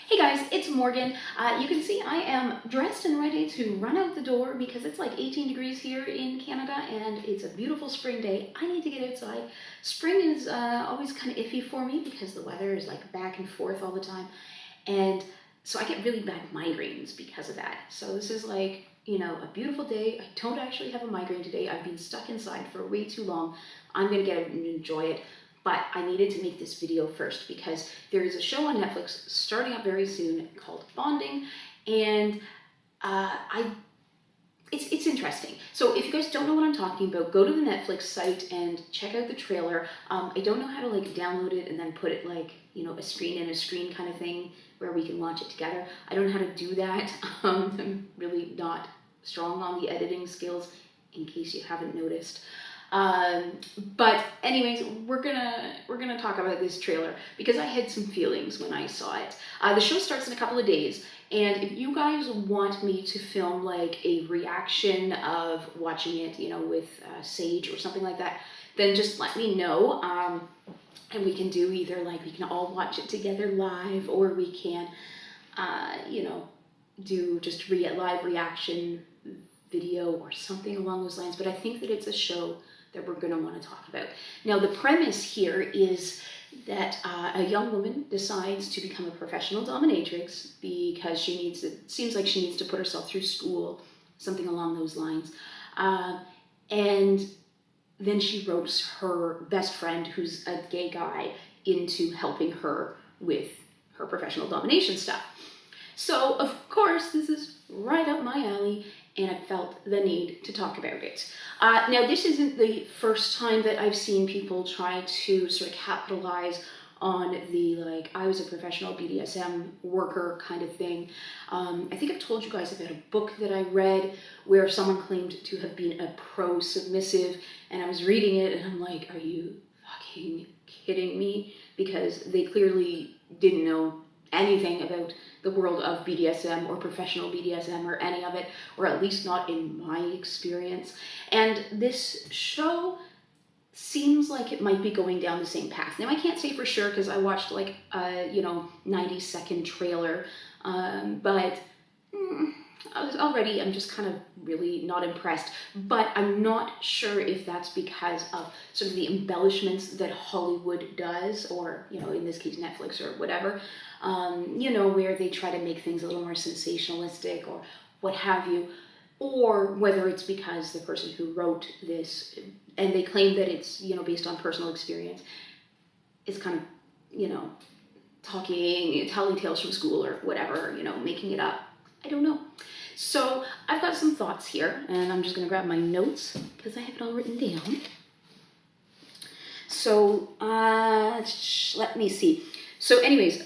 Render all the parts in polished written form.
Hey guys, it's Morgan. You can see I am dressed and ready to run out the door because it's like 18 degrees here in Canada and it's a beautiful spring day. I need to get outside. Spring is always kind of iffy for me because the weather is like back and forth all the time. And so I get really bad migraines because of that. So this is like, you know, a beautiful day. I don't actually have a migraine today. I've been stuck inside for way too long. I'm gonna get out and enjoy it. But I needed to make this video first because there is a show on Netflix starting up very soon called Bonding, and it's interesting. So if you guys don't know what I'm talking about, go to the Netflix site and check out the trailer. I don't know how to like download it and then put it like, you know, a screen in a screen kind of thing where we can watch it together. I don't know how to do that. I'm really not strong on the editing skills, in case you haven't noticed. But anyways, we're gonna talk about this trailer because I had some feelings when I saw it. The show starts in a couple of days, and if you guys want me to film like a reaction of watching it, you know, with Sage or something like that, then just let me know. And we can do either like we can all watch it together live, or we can, you know, do just live reaction video or something along those lines. But I think that it's a show that we're going to want to talk about. Now, the premise here is that a young woman decides to become a professional dominatrix because she needs to, it seems like she needs to put herself through school, something along those lines. And then she ropes her best friend, who's a gay guy, into helping her with her professional domination stuff. So, of course, this is right up my alley, and I felt the need to talk about it. Now, this isn't the first time that I've seen people try to sort of capitalize on the, like, I was a professional BDSM worker kind of thing. I think I've told you guys about a book that I read where someone claimed to have been a pro-submissive, and I was reading it, and I'm like, are you fucking kidding me? Because they clearly didn't know anything about the world of BDSM or professional BDSM or any of it, or at least not in my experience. And this show seems like it might be going down the same path. Now, I can't say for sure because I watched like a, you know, 90-second trailer, but already I'm just kind of really not impressed. But I'm not sure if that's because of sort of the embellishments that Hollywood does, or, you know, in this case Netflix or whatever, you know, where they try to make things a little more sensationalistic or what have you, or whether it's because the person who wrote this, and they claim that it's, you know, based on personal experience, is kind of, you know, telling tales from school or whatever, you know, making it up. I don't know. So I've got some thoughts here, and I'm just going to grab my notes because I have it all written down. So let me see. So anyways,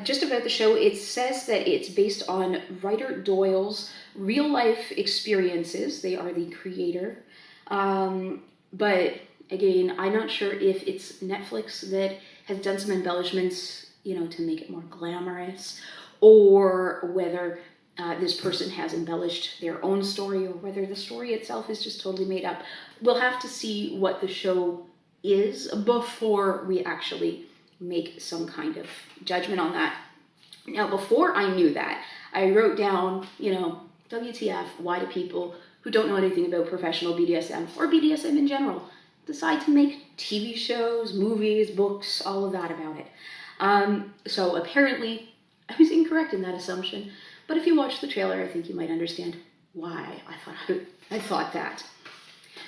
just about the show, it says that it's based on writer Doyle's real life experiences. They are the creator. But again, I'm not sure if it's Netflix that has done some embellishments, you know, to make it more glamorous, or whether this person has embellished their own story, or whether the story itself is just totally made up. We'll have to see what the show is before we actually make some kind of judgment on that. Now, before I knew that, I wrote down, you know, WTF, why do people who don't know anything about professional BDSM or BDSM in general decide to make TV shows, movies, books, all of that about it? So apparently I was incorrect in that assumption, but if you watch the trailer, I think you might understand why I thought that.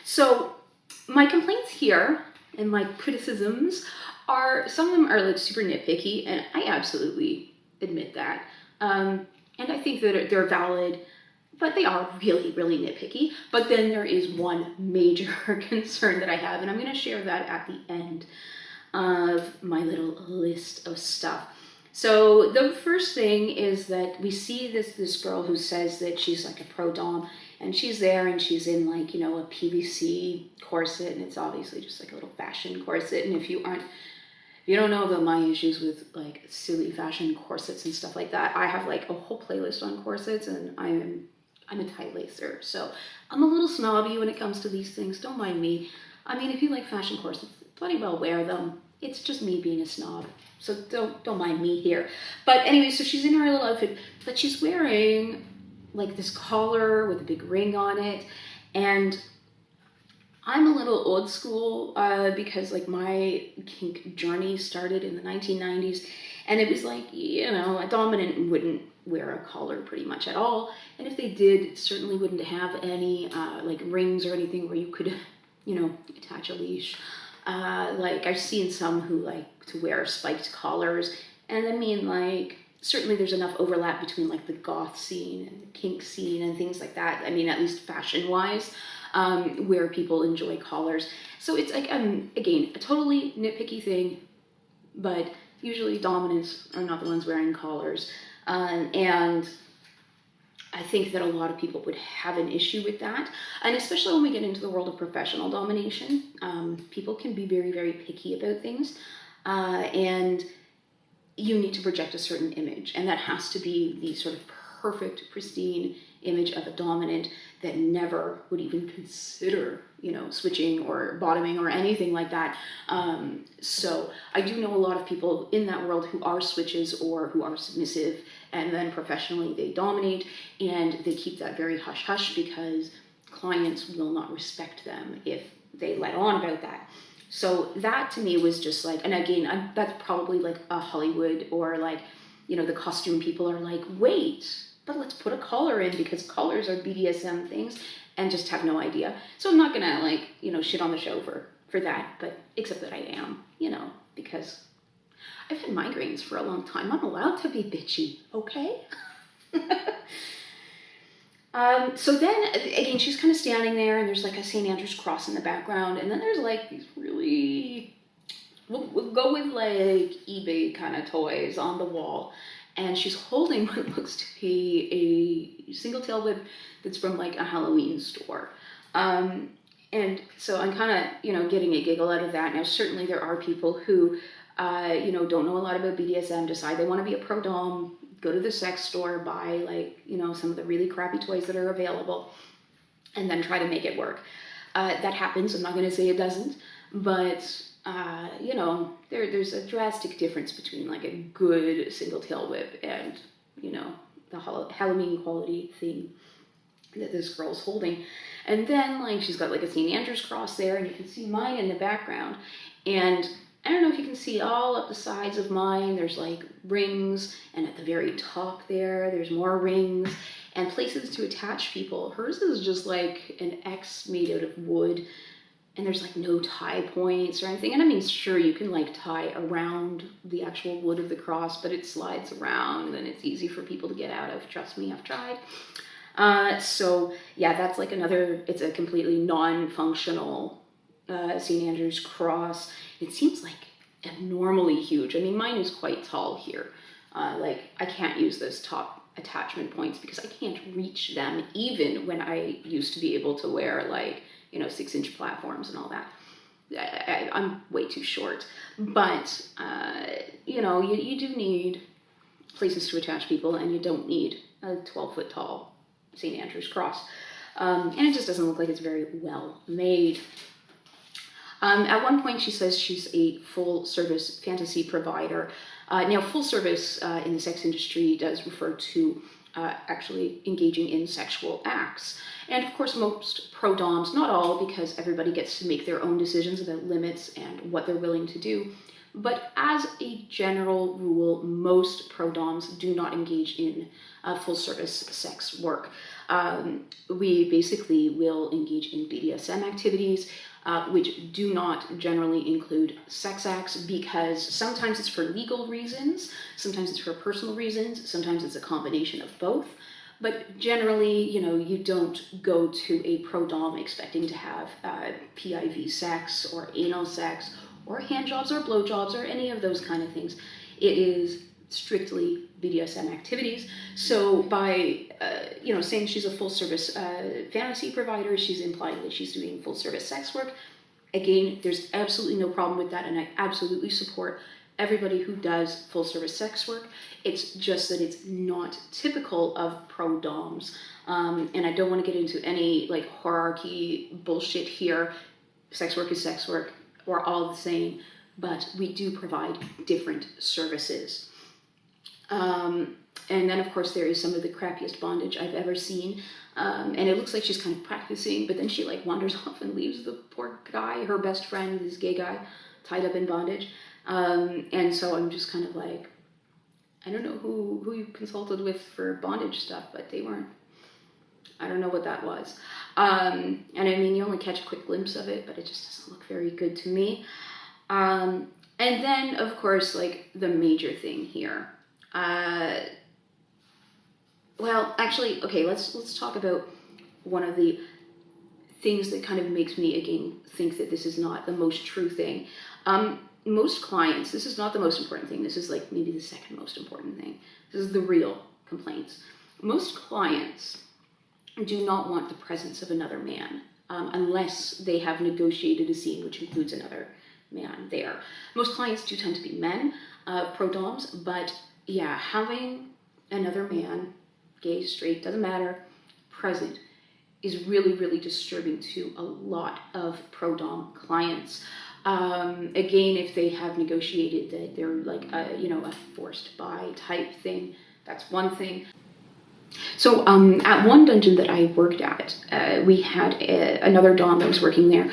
So my complaints here and my criticisms are, some of them are like super nitpicky, and I absolutely admit that. And I think that they're valid, but they are really, really nitpicky. But then there is one major concern that I have, and I'm going to share that at the end of my little list of stuff. So the first thing is that we see this girl who says that she's like a pro-dom, and she's there and she's in like, you know, a PVC corset, and it's obviously just like a little fashion corset. And if you don't know about my issues with like silly fashion corsets and stuff like that, I have like a whole playlist on corsets, and I'm a tight lacer, so I'm a little snobby when it comes to these things. Don't mind me. I mean, if you like fashion corsets, bloody well wear them. It's just me being a snob, so don't mind me here. But anyway, so she's in her little outfit, but she's wearing like this collar with a big ring on it, and I'm a little old school because like my kink journey started in the 1990s, and it was like, you know, a dominant wouldn't wear a collar pretty much at all, and if they did, it certainly wouldn't have any like rings or anything where you could, you know, attach a leash. Like I've seen some who like to wear spiked collars, and I mean like certainly there's enough overlap between like the goth scene and the kink scene and things like that. I mean, at least fashion wise, where people enjoy collars. So it's like, again, a totally nitpicky thing, but usually dominants are not the ones wearing collars. And I think that a lot of people would have an issue with that. And especially when we get into the world of professional domination, people can be very, very picky about things. And you need to project a certain image. And that has to be the sort of perfect, pristine image of a dominant that never would even consider, you know, switching or bottoming or anything like that. So I do know a lot of people in that world who are switches or who are submissive, and then professionally they dominate, and they keep that very hush-hush because clients will not respect them if they let on about that. So that to me was just like, and again, that's probably like a Hollywood or like, you know, the costume people are like, wait, but let's put a collar in because collars are BDSM things, and just have no idea. So I'm not gonna like, you know, shit on the show for that, but except that I am, you know, because I've had migraines for a long time. I'm allowed to be bitchy, okay? So then, again, she's kind of standing there, and there's like a St. Andrew's cross in the background, and then there's like these really, we'll go with like eBay kind of toys on the wall, and she's holding what looks to be a single tail whip that's from like a Halloween store. And so I'm kind of, you know, getting a giggle out of that. Now, certainly there are people who, you know, don't know a lot about BDSM, decide they want to be a pro dom, go to the sex store, buy like, you know, some of the really crappy toys that are available, and then try to make it work. That happens. I'm not going to say it doesn't, but you know, there's a drastic difference between like a good single tail whip and, you know, the Halloween quality thing that this girl's holding. And then like she's got like a St. Andrew's cross there, and you can see mine in the background. And I don't know if you can see all up the sides of mine, there's like rings, and at the very top there's more rings and places to attach people. Hers is just like an X made out of wood, and there's like no tie points or anything. And I mean, sure, you can like tie around the actual wood of the cross, but it slides around and it's easy for people to get out of. Trust me, I've tried. So yeah, that's like another, it's a completely non-functional St. Andrew's cross. It seems like abnormally huge. I mean, mine is quite tall here. Like I can't use those top attachment points because I can't reach them, even when I used to be able to wear like, you know, 6-inch platforms and all that. I'm way too short, but you know, you do need places to attach people, and you don't need a 12-foot tall St. Andrew's cross. And it just doesn't look like it's very well made. At one point she says she's a full service fantasy provider. Now full service in the sex industry does refer to actually engaging in sexual acts. And of course most pro-doms, not all, because everybody gets to make their own decisions about limits and what they're willing to do, but as a general rule, most pro-doms do not engage in full service sex work. We basically will engage in BDSM activities, which do not generally include sex acts, because sometimes it's for legal reasons, sometimes it's for personal reasons, sometimes it's a combination of both. But generally, you know, you don't go to a pro-dom expecting to have PIV sex or anal sex or hand jobs or blow jobs or any of those kind of things. It is strictly BDSM activities. So by you know, saying she's a full service fantasy provider, she's implying that she's doing full service sex work. Again, there's absolutely no problem with that, and I absolutely support everybody who does full service sex work. It's just that it's not typical of pro doms, and I don't want to get into any like hierarchy bullshit here. Sex work is sex work. We're all the same. but we do provide different services. And then, of course, there is some of the crappiest bondage I've ever seen. And it looks like she's kind of practicing, but then she like wanders off and leaves the poor guy, her best friend, this gay guy, tied up in bondage. And so I'm just kind of like, I don't know who you consulted with for bondage stuff, but they weren't, I don't know what that was. And I mean, you only catch a quick glimpse of it, but it just doesn't look very good to me. And then, of course, like the major thing here. Well, actually, okay, let's talk about one of the things that kind of makes me, again, think that this is not the most true thing. Most clients, this is not the most important thing. This is like maybe the second most important thing. This is the real complaints. Most clients do not want the presence of another man unless they have negotiated a scene which includes another man there. Most clients do tend to be men, pro-doms, but yeah, having another man, gay, straight, doesn't matter, present is really, really disturbing to a lot of pro-dom clients. Again, if they have negotiated that they're like a forced bi type thing, that's one thing. So at one dungeon that I worked at, we had another dom that was working there,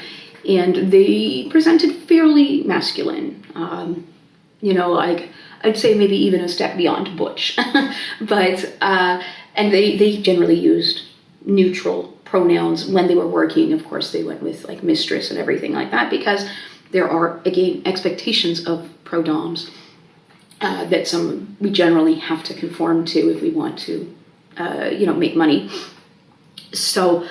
and they presented fairly masculine. Like I'd say maybe even a step beyond butch, but and they generally used neutral pronouns when they were working. Of course, they went with like mistress and everything like that, because there are, again, expectations of pro-doms that we generally have to conform to if we want to, make money. So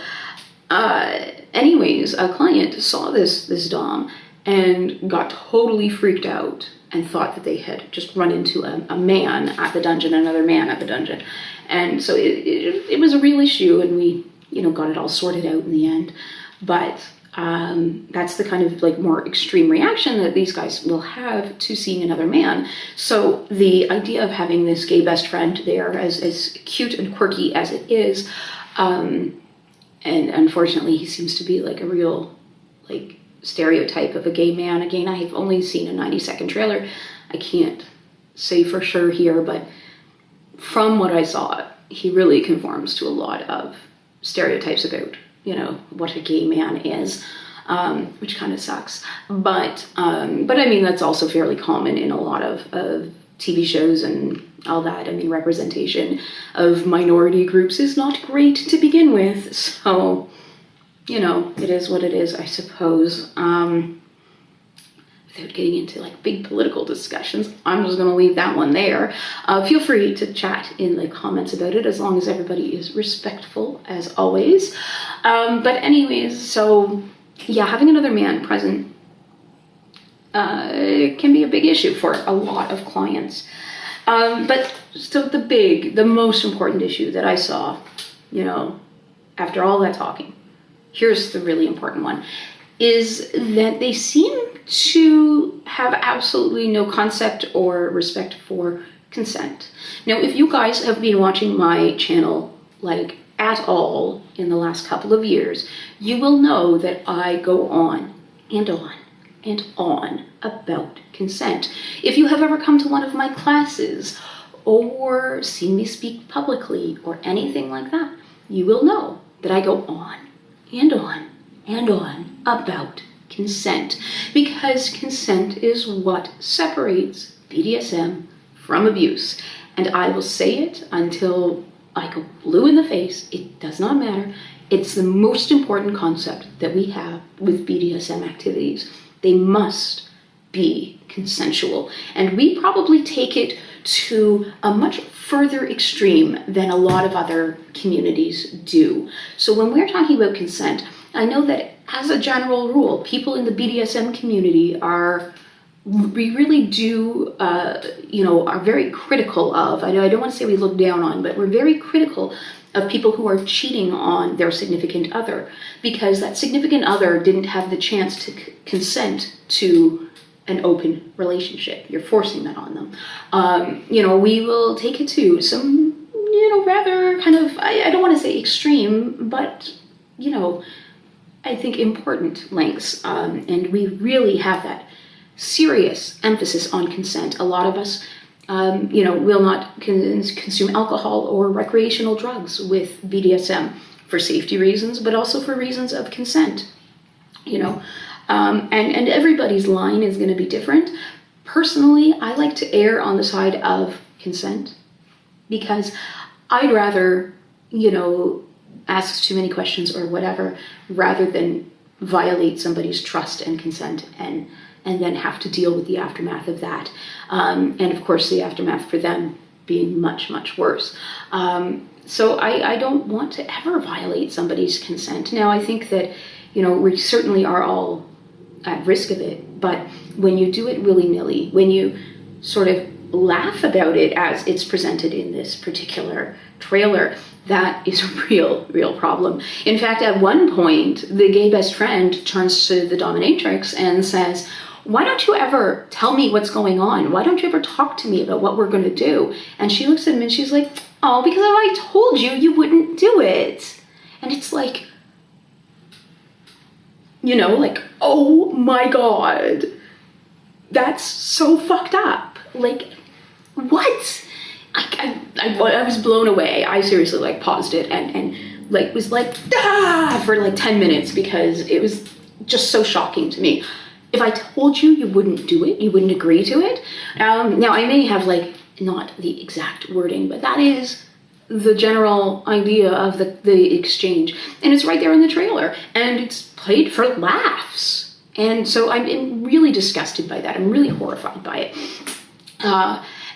anyways, a client saw this dom and got totally freaked out and thought that they had just run into a man at the dungeon, another man at the dungeon. And so it was a real issue, and we, got it all sorted out in the end. But that's the kind of like more extreme reaction that these guys will have to seeing another man. So the idea of having this gay best friend there, as cute and quirky as it is, and unfortunately he seems to be like a real like stereotype of a gay man. Again, I have only seen a 90-second trailer. I can't say for sure here, but from what I saw, he really conforms to a lot of stereotypes about what a gay man is, which kind of sucks. But I mean, that's also fairly common in a lot of TV shows and all that. I mean, representation of minority groups is not great to begin with. So, it is what it is, I suppose. Without getting into like big political discussions, I'm just going to leave that one there. Feel free to chat in the comments about it, as long as everybody is respectful, as always. But anyways, so yeah, having another man present can be a big issue for a lot of clients. But so the most important issue that I saw, after all that talking, here's the really important one, is that they seem to have absolutely no concept or respect for consent. Now, if you guys have been watching my channel like at all in the last couple of years, you will know that I go on and on and on about consent. If you have ever come to one of my classes or seen me speak publicly or anything like that, you will know that I go on and on and on about consent, because consent is what separates BDSM from abuse. And I will say it until I go blue in the face. It does not matter. It's the most important concept that we have with BDSM activities. They must be consensual. And we probably take it to a much further extreme than a lot of other communities do. So when we're talking about consent, I know that as a general rule, people in the BDSM community we really do, are very critical of, I don't want to say we look down on, but we're very critical of people who are cheating on their significant other, because that significant other didn't have the chance to consent to an open relationship. You're forcing that on them. We will take it to some, rather kind of, I don't want to say extreme, but, I think important lengths. And we really have that serious emphasis on consent. A lot of us, will not consume alcohol or recreational drugs with BDSM for safety reasons, but also for reasons of consent, and everybody's line is going to be different. Personally, I like to err on the side of consent because I'd rather, ask too many questions or whatever, rather than violate somebody's trust and consent and then have to deal with the aftermath of that. And of course, the aftermath for them being much, much worse. So I don't want to ever violate somebody's consent. Now, I think that, we certainly are all at risk of it, but when you do it willy-nilly, when you sort of laugh about it as it's presented in this particular trailer, that is a real problem. In fact, at one point, the gay best friend turns to the dominatrix and says, why don't you ever tell me what's going on? Why don't you ever talk to me about what we're going to do? And she looks at him and she's like, oh, because if I told you, you wouldn't do it. And it's like, oh my God, that's so fucked up. Like, what? I was blown away. I seriously paused it and was for 10 minutes because it was just so shocking to me. If I told you, you wouldn't do it, you wouldn't agree to it. Now I may have not the exact wording, but that is the general idea of the exchange. And it's right there in the trailer and it's played for laughs. And so I'm really disgusted by that. I'm really horrified by it.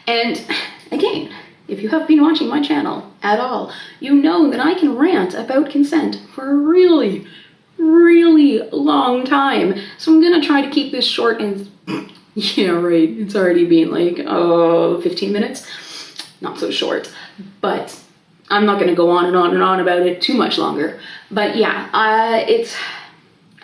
And again, if you have been watching my channel at all, you know that I can rant about consent for a really, really long time. So I'm gonna try to keep this short and, yeah, right, it's already been 15 minutes. Not so short, but I'm not gonna go on and on and on about it too much longer. But yeah, I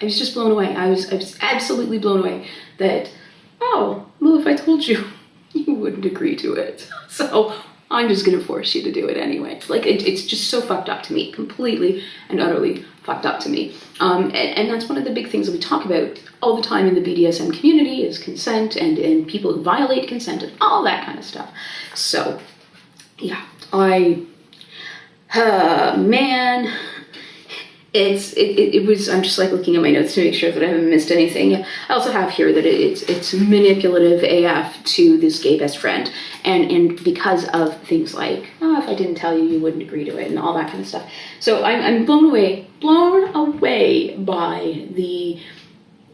was just blown away. I was absolutely blown away that, oh, well, if I told you, you wouldn't agree to it. So I'm just gonna force you to do it anyway. It's just so fucked up to me, completely and utterly fucked up to me. And that's one of the big things that we talk about all the time in the BDSM community is consent and people who violate consent and all that kind of stuff. So yeah, man, it was, I'm just looking at my notes to make sure that I haven't missed anything. I also have here that it's manipulative AF to this gay best friend. And because of things like, oh, if I didn't tell you, you wouldn't agree to it and all that kind of stuff. So I'm blown away by the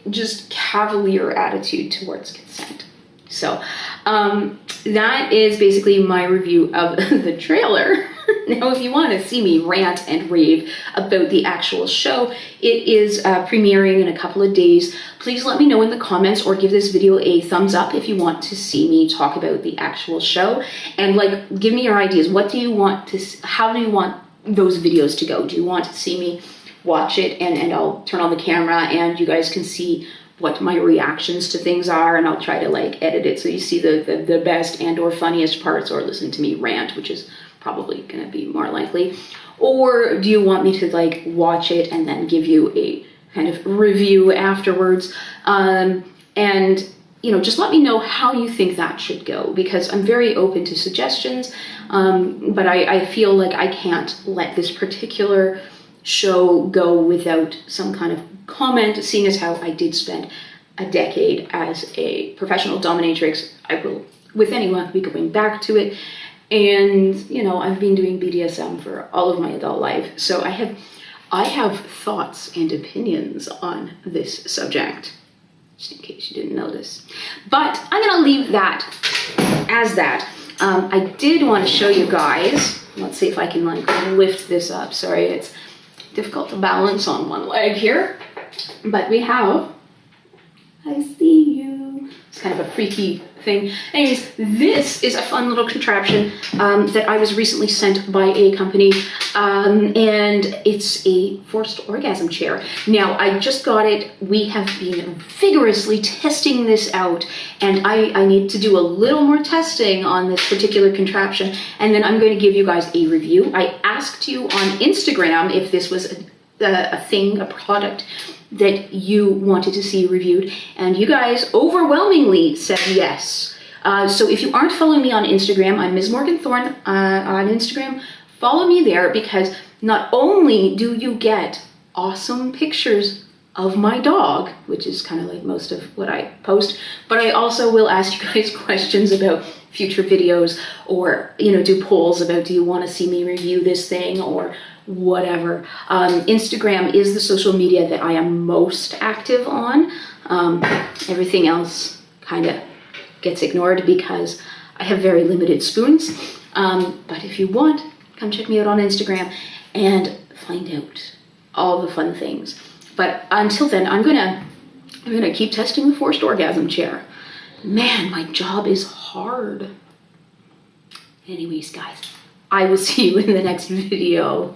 just cavalier attitude towards consent. So that is basically my review of the trailer. Now, if you want to see me rant and rave about the actual show, it is premiering in a couple of days. Please let me know in the comments or give this video a thumbs up if you want to see me talk about the actual show. And give me your ideas. What do you want to, how do you want those videos to go? Do you want to see me watch it and I'll turn on the camera and you guys can see what my reactions to things are, and I'll try to edit it so you see the best and or funniest parts, or listen to me rant, which is probably gonna be more likely? Or do you want me to watch it and then give you a kind of review afterwards? And just let me know how you think that should go, because I'm very open to suggestions, but I feel like I can't let this particular show go without some kind of comment, seeing as how I did spend a decade as a professional dominatrix. I will, with any luck, be going back to it. And, I've been doing BDSM for all of my adult life. So I have thoughts and opinions on this subject, just in case you didn't notice. But I'm gonna leave that as that. I did want to show you guys, let's see if I can lift this up. Sorry, it's difficult to balance on one leg here. But we have, I see you. It's kind of a freaky thing. Anyways, this is a fun little contraption that I was recently sent by a company, and it's a forced orgasm chair. Now, I just got it. We have been vigorously testing this out, and I need to do a little more testing on this particular contraption, and then I'm going to give you guys a review. I asked you on Instagram if this was a thing, a product that you wanted to see reviewed, and you guys overwhelmingly said yes. So if you aren't following me on Instagram, I'm Ms. Morgan Thorne on Instagram. Follow me there, because not only do you get awesome pictures of my dog, which is kind of like most of what I post, but I also will ask you guys questions about future videos, or, you know, do polls about, do you want to see me review this thing or whatever. Instagram is the social media that I am most active on. Everything else kind of gets ignored because I have very limited spoons. But if you want, come check me out on Instagram and find out all the fun things. But until then, I'm gonna keep testing the forced orgasm chair. Man, my job is hard. Anyways, guys, I will see you in the next video.